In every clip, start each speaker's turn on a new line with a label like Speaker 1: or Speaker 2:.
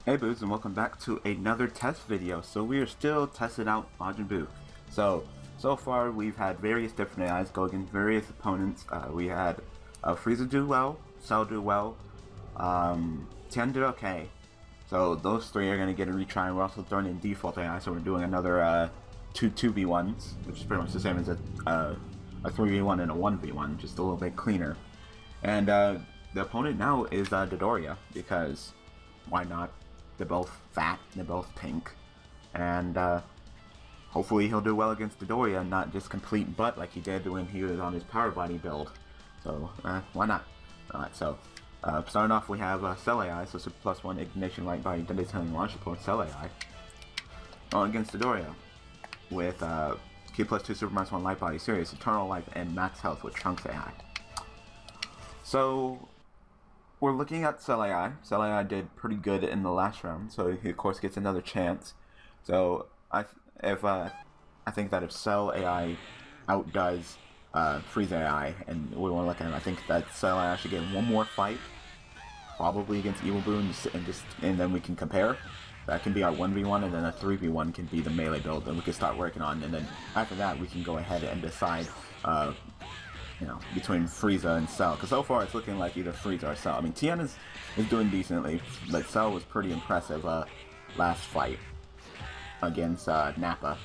Speaker 1: Hey Boos, and welcome back to another test video. So we are still testing out Majin Buu. So far we've had various different AIs go against various opponents. We had Frieza do well, Cell do well, Tien did okay. So those three are going to get a retry, and we're also throwing in default AI, so we're doing another two 2v1s, which is pretty much the same as a 3v1 and a 1v1, just a little bit cleaner. And the opponent now is Dodoria, because why not? They're both fat, they're both pink, and hopefully he'll do well against Dodoria and not just complete butt like he did when he was on his power body build. So why not? Alright, so starting off we have Cell AI, so Super Plus 1 Ignition Light Body Detonation Launch Support Cell AI against Dodoria with Q plus 2 Super Minus 1 Light Body Serious, Eternal Life, and Max Health with Trunks AI. So we're looking at Cell AI. Cell AI did pretty good in the last round, so he of course gets another chance. So I think that if Cell AI outdoes Frieza AI, and we want to look at him, I think that Cell AI should get one more fight, probably against Evil Boo, and then we can compare. That can be our 1v1, and then a 3v1 can be the melee build that we can start working on, and then after that we can go ahead and decide you know, between Frieza and Cell, because so far it's looking like either Frieza or Cell. I mean, Tien is doing decently, but Cell was pretty impressive last fight against Nappa.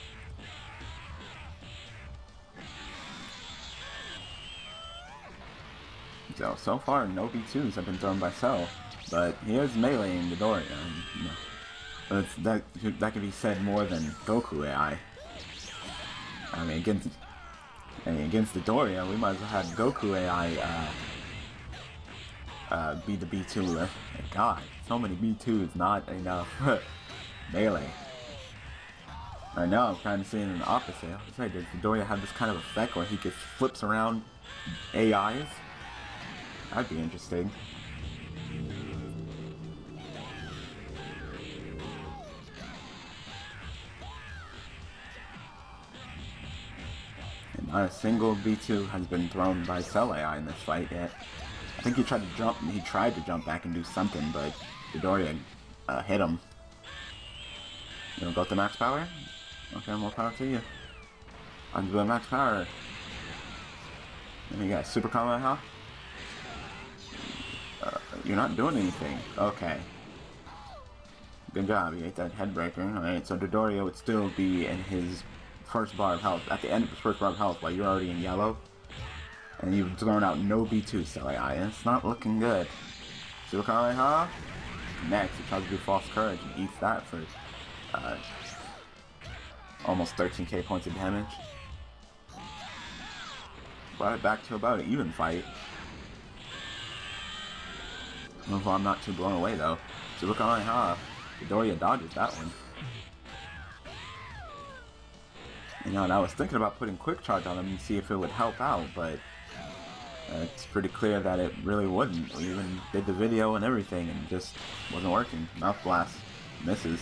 Speaker 1: So far no B2s have been thrown by Cell, but he is meleeing Dodoria, and you know, that can be said more than Goku AI. I mean, against Dodoria, we might as well have Goku AI be the B2. God, so many B2s, not enough melee. Right now, I'm kind of seeing an opposite. I was saying, does Dodoria have this kind of effect where he just flips around AIs? That'd be interesting. Not a single B2 has been thrown by Cell AI in this fight yet. I think he tried to jump back and do something, but Dodoria hit him. You know, go to max power? Okay, more power to you. I'm doing max power. And you got super combat, huh? You're not doing anything. Okay. Good job, you ate that head breaker. Alright, so Dodoria would still be in his first bar of health, at the end of his first bar of health, while you're already in yellow, and you've thrown out no B2 Cell AI, and it's not looking good. Super Kamehameha? Next, he tries to do False Courage and eats that for almost 13k points of damage. Brought it back to about an even fight. Well, I'm not too blown away though. Super Kamehameha. Dodoria dodges that one. You know, and I was thinking about putting Quick Charge on him and see if it would help out, but it's pretty clear that it really wouldn't. We even did the video and everything, and it just wasn't working. Mouth Blast misses.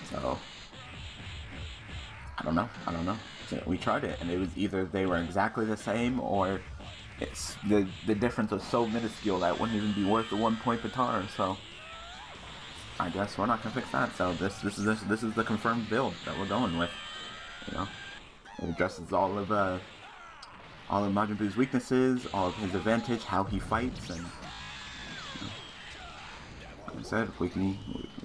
Speaker 1: So I don't know. So we tried it, and it was either they were exactly the same, or it's the difference was so minuscule that it wouldn't even be worth the 1 point baton. So I guess we're not gonna fix that. So this is the confirmed build that we're going with. You know, it addresses all of Majin Buu's weaknesses, all of his advantage, how he fights, and you know, like I said, we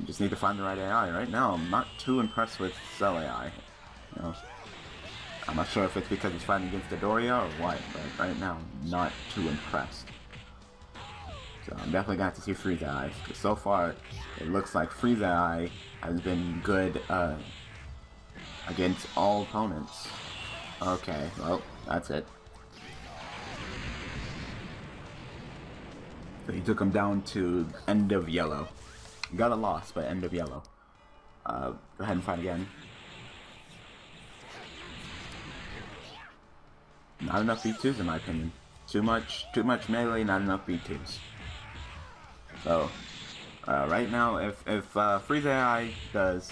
Speaker 1: just need to find the right AI. Right now, I'm not too impressed with Cell AI. You know, I'm not sure if it's because he's fighting against Dodoria or what, but right now, I'm not too impressed. So I'm definitely going to have to see Frieza AI, because so far it looks like Frieza AI has been good against all opponents. Okay, well, that's it. So he took him down to end of yellow. He got a loss, but end of yellow. Go ahead and fight again. Not enough B2s in my opinion. Too much melee, not enough B2s. So, right now, if Frieza AI does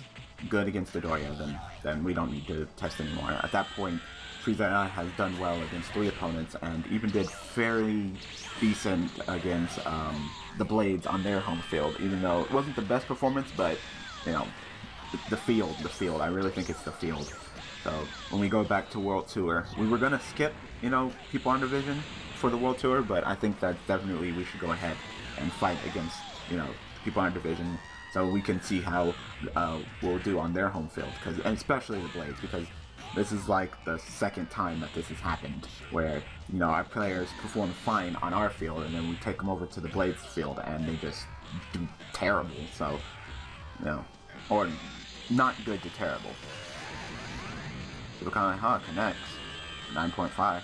Speaker 1: good against Dodoria, then we don't need to test anymore. At that point, Frieza AI has done well against 3 opponents, and even did fairly decent against the Blades on their home field, even though it wasn't the best performance, but, you know, the field, I really think it's the field. So, when we go back to World Tour, we were going to skip, you know, people on division for the World Tour, but I think that definitely we should go ahead and fight against, you know, people on division, so we can see how we'll do on their home field, and especially the Blades, because this is like the second time that this has happened, where, you know, our players perform fine on our field, and then we take them over to the Blades field, and they just do terrible, so, you know, or not good to terrible. Super Kamehameha connects, 9.5.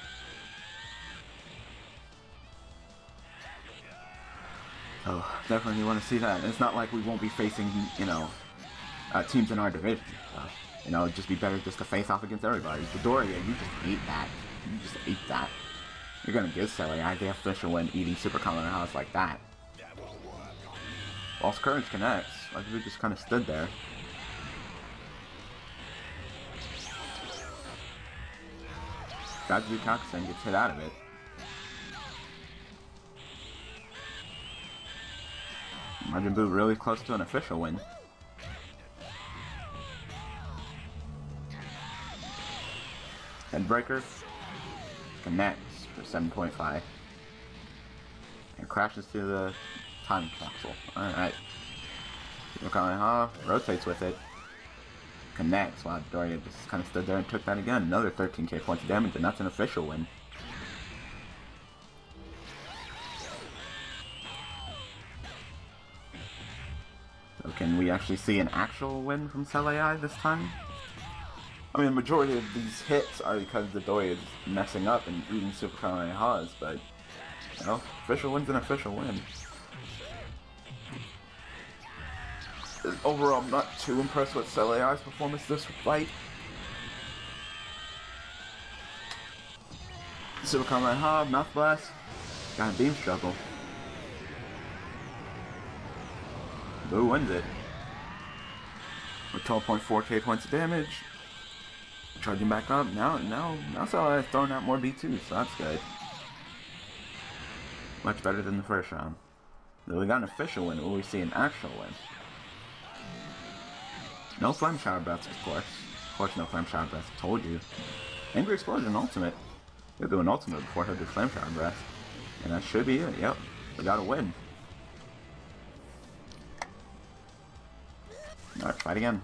Speaker 1: So, definitely want to see that. It's not like we won't be facing, you know, teams in our division. So, you know, it'd just be better just to face off against everybody. Dodoria, you just ate that. You just ate that. You're gonna give Celia the official win eating Super Kamehamehas like that. False Courage connects. Like we just kind of stood there. Gatsby Kakusen gets hit out of it. Majin Buu really close to an official win. Headbreaker connects for 7.5 and crashes through the time capsule. Alright. Super Kamehameha rotates with it. Connects. Wow, Dodoria just kind of stood there and took that again. Another 13k points of damage, and that's an official win. So can we actually see an actual win from Cell AI this time? I mean, the majority of these hits are because the Dodoria is messing up and eating Super Kamehamehas, but, you know, official win's an official win. Overall, I'm not too impressed with Cell AI's performance this fight. Super Kamehameha, Mouth Blast, got a beam struggle. Buu wins it. With 12.4k points of damage. Charging back up. Now Cell AI is throwing out more B2s, so that's good. Much better than the first round. Though we got an official win, will we see an actual win? No Flame Shower Breath, of course. Of course, no Flame Shower Breath. Told you. Angry Explosion Ultimate. He'll do an Ultimate before he'll do Flame Shower Breath. And that should be it. Yep. We got a win. Alright, fight again.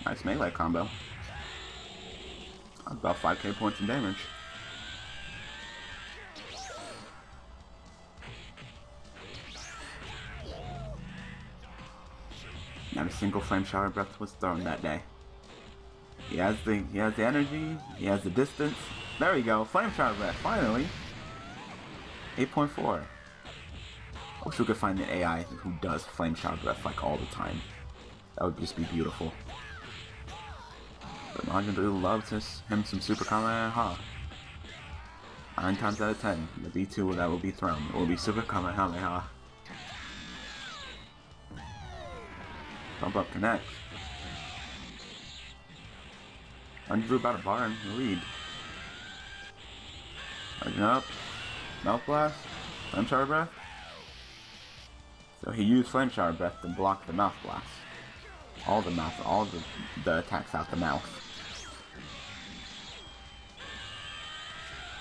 Speaker 1: Nice melee combo. About 5k points in damage. Not a single Flame Shower Breath was thrown that day. He has the energy, he has the distance. There we go, Flame Shower Breath, finally. 8.4. I wish we could find the AI who does Flame Shower Breath like all the time. That would just be beautiful. But Majin Buu loves him some Super Kamehameha. 9 times out of 10, the B2 that will be thrown will be Super Kamehameha. Bump up connect. Majin Buu about a bar in the lead. Charging up. Mouth Blast. Flame Shower Breath. So he used Flame Shower Breath to block the Mouth Blast. All the attacks out the mouth.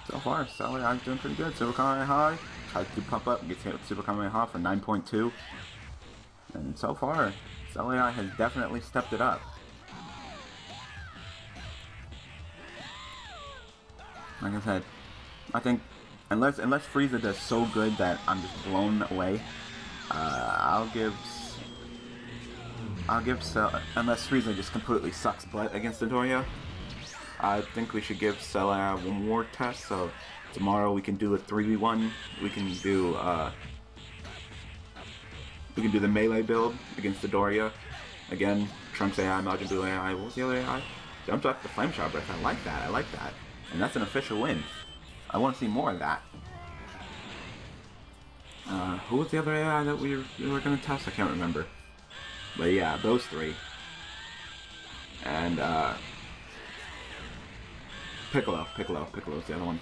Speaker 1: So far, Cell AI's doing pretty good. Super Kamehameha tries to pump up, gets hit with Super Kamehameha for 9.2. And so far, Cell AI has definitely stepped it up. Like I said, I think unless Frieza does so good that I'm just blown away, I'll give Cell, unless Frieza just completely sucks butt against Dodoria, I think we should give Cell AI one more test. So tomorrow we can do a 3v1. We can do the melee build against Dodoria. Again, Trunks AI, Majin Buu AI. What was the other AI? Jumps up the Flame Shower Breath. I like that. I like that. And that's an official win. I want to see more of that. Who was the other AI that we were going to test? I can't remember. But yeah, those three. And Piccolo's the other one.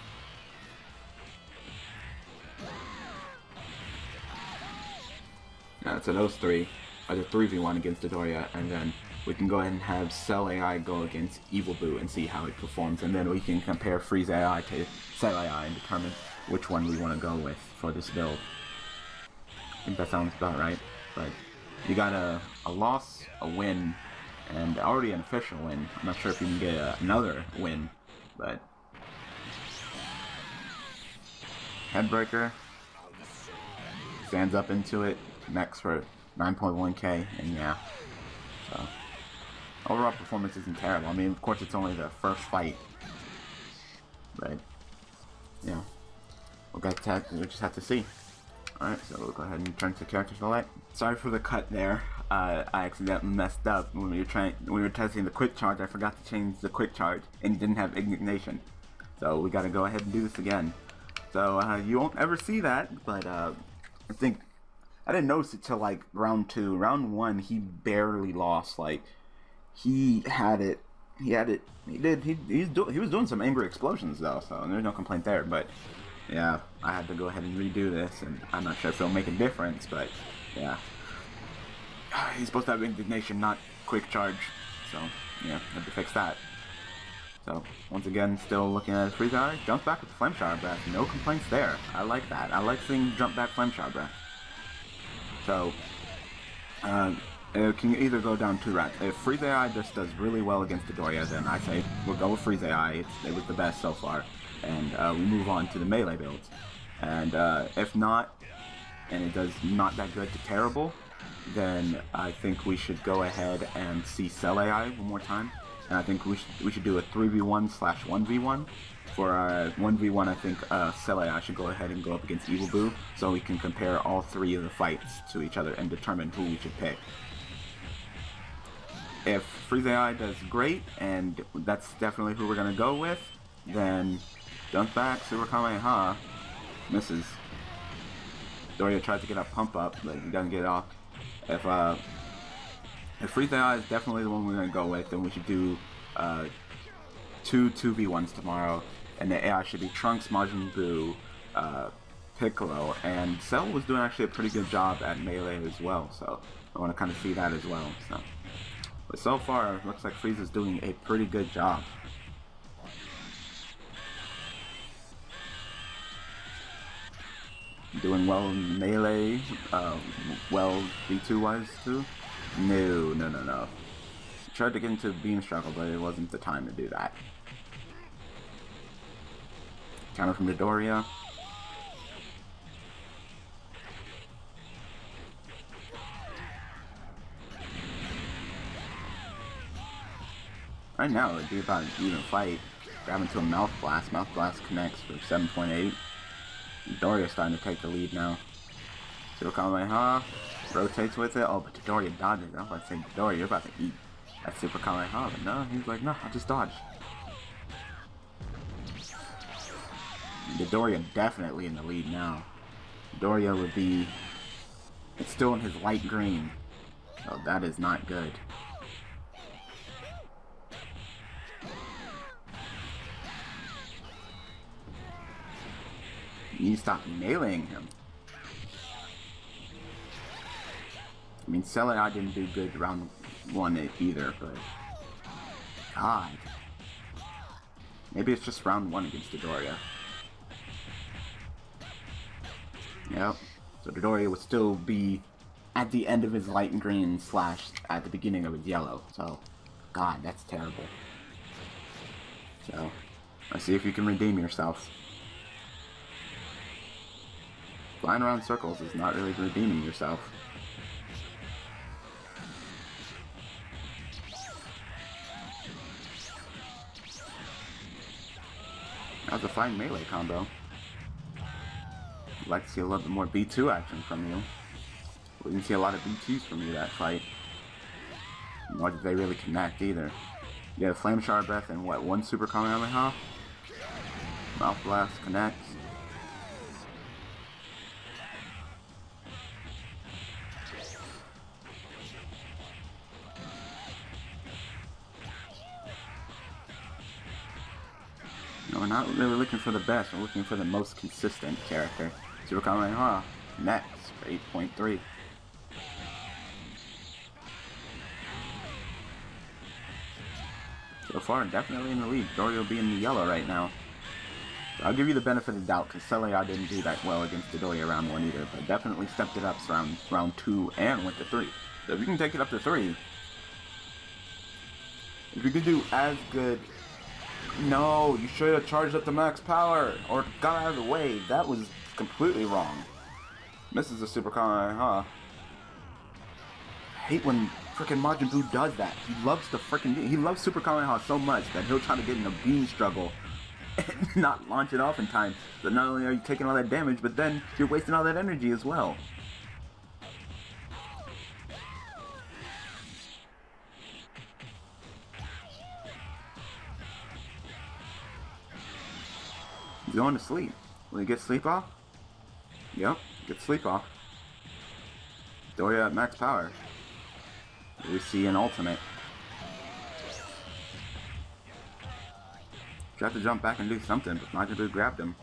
Speaker 1: Yeah, so those three are the 3v1 against Dodoria, and then we can go ahead and have Cell AI go against Evil Boo and see how it performs, and then we can compare Frieza AI to Cell AI and determine which one we want to go with for this build. I think that sounds about right. But you got a loss, a win, and already an official win. I'm not sure if you can get another win, but Headbreaker stands up into it. Next for 9.1k, and yeah, so overall performance isn't terrible. I mean, of course, it's only the first fight, but yeah, we'll just have to see. All right, so we'll go ahead and turn to character select. Sorry for the cut there. I accidentally messed up when we were testing the quick charge. I forgot to change the quick charge and didn't have indignation, so we got to go ahead and do this again. So you won't ever see that, but I think. I didn't notice it till like round 2. Round 1, he barely lost. Like he was doing some angry explosions though, so there's no complaint there. But yeah, I had to go ahead and redo this, and I'm not sure if it'll make a difference, but yeah, he's supposed to have indignation, not quick charge. So yeah, had to fix that. So once again, still looking at Frieza. Jump back with the Flame Shower Breath. No complaints there. I like that. I like seeing jump back Flame Shower Breath. So, it can either go down 2 routes. If Frieza AI just does really well against Dodoria, then I say we'll go with Frieza AI. It was the best so far. And we move on to the melee builds. And if not, and it does not that good to terrible, then I think we should go ahead and see Cell AI one more time. And I think we should do a 3v1/1v1. For our 1v1, I think Cell AI should go ahead and go up against Evil Boo, so we can compare all 3 of the fights to each other and determine who we should pick. If Frieza AI does great, and that's definitely who we're going to go with, then jump back, Super Kamehameha, misses. Dodoria tried to get up pump up, but he doesn't get it off. If Frieza AI is definitely the one we're going to go with, then we should do 2 2v1s tomorrow. And the AI should be Trunks, Majin Buu, Piccolo, and Cell was doing actually a pretty good job at melee as well, so I want to kind of see that as well. But so far, it looks like Frieza's doing a pretty good job. Doing well in melee, well B2 wise too? No. Tried to get into Beam Struggle, but it wasn't the time to do that. Counter from Dodoria. Right now, it'd be about an even fight. Grab into a Mouth Blast. Mouth Blast connects for 7.8. Dodoria's starting to take the lead now. Super Kamehameha. Rotates with it. Oh, but Dodoria dodges. I was about to say, Dodoria, you're about to eat that Super Kamehameha. But no, he's like, no, I'll just dodge. Dodoria definitely in the lead now. Dodoria would be... It's still in his light green. So that is not good. You need to stop nailing him. I mean, Cell AI didn't do good round 1 either, but... God. Maybe it's just round 1 against Dodoria. Yep. So Dodoria would still be at the end of his light and green / at the beginning of his yellow. So, God, that's terrible. So, let's see if you can redeem yourself. Flying around circles is not really redeeming yourself. That's a fine melee combo. I'd like to see a little bit more B2 action from you. We didn't see a lot of B2s from you that fight. Nor did they really connect either. You get a Flame Shower Breath and what, one Super Kamehameha? Mouth Blast connects. No, we're not really looking for the best, we're looking for the most consistent character. Super Kamehameha next for 8.3. So far, definitely in the lead. Dodoria will be in the yellow right now. So I'll give you the benefit of the doubt, because Celia didn't do that well against Dodoria round 1 either, but definitely stepped it up round 2 and went to 3. So if you can take it up to 3, if you could do as good... No, you should have charged up to max power, or got out of the way. That was completely wrong. Misses the Super Kamehameha. I hate when frickin' Majin Buu does that. He loves the he loves Super Kamehameha so much that he'll try to get in a beam struggle and not launch it off in time. So not only are you taking all that damage, but then you're wasting all that energy as well. He's going to sleep. Will he get sleep off? Yep, get sleep off. Dodoria at max power. We see an ultimate. Tried to jump back and do something, but Majin Buu grabbed him.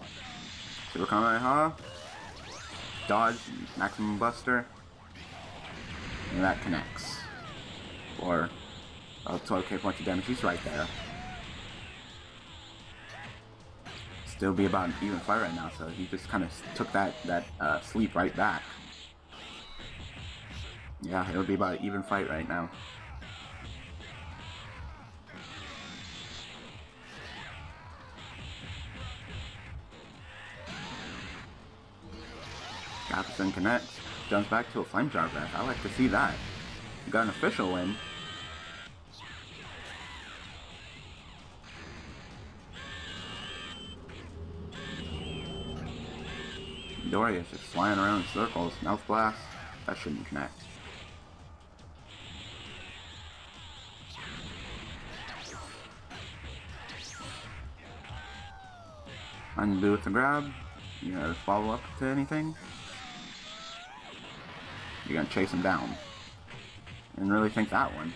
Speaker 1: Super Kamehameha. Dodge, maximum buster. And that connects. For 12k points of damage. He's right there. Still be about an even fight right now, so he just kind of took that sleep right back. Yeah, it'll be about an even fight right now. Captain connects, jumps back to a Flame Shower Breath. I like to see that. We got an official win. Dodoria's just flying around in circles. Mouth Blast. That shouldn't connect. Undo with the grab. You gonna follow up to anything? You're gonna chase him down. Didn't really think that one.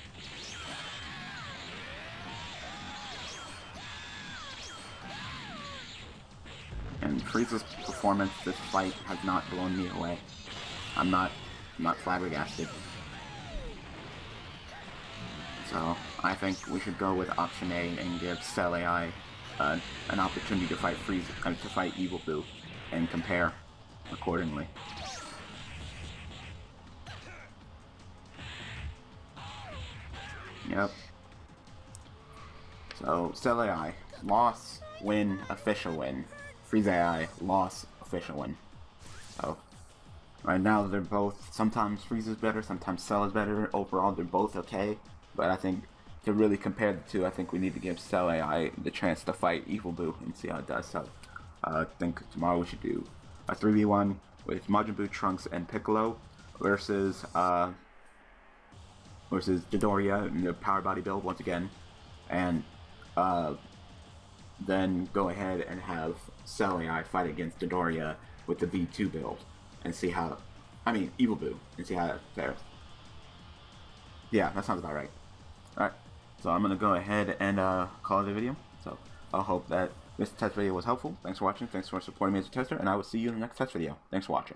Speaker 1: And Frieza's performance this fight has not blown me away. I'm not flabbergasted. So I think we should go with option A and give Cell AI an opportunity to fight Frieza, to fight Evil Boo, and compare accordingly. Yep. So Cell AI, loss, win, official win. Frieza AI, loss, official win. So right now they're both, sometimes Frieza's better, sometimes Cell is better. Overall they're both okay, but I think to really compare the two, I think we need to give Cell AI the chance to fight Evil Boo and see how it does. So I think tomorrow we should do a 3v1 with Majin Buu, Trunks, and Piccolo versus Dodoria in the Power Body build once again, and then go ahead and have Cell AI fight against Dodoria with the V2 build and see how, Evil Boo, and see how that fares. Yeah, that sounds about right. Alright, so I'm going to go ahead and call it a video. So I hope that this test video was helpful. Thanks for watching, thanks for supporting me as a tester, and I will see you in the next test video. Thanks for watching.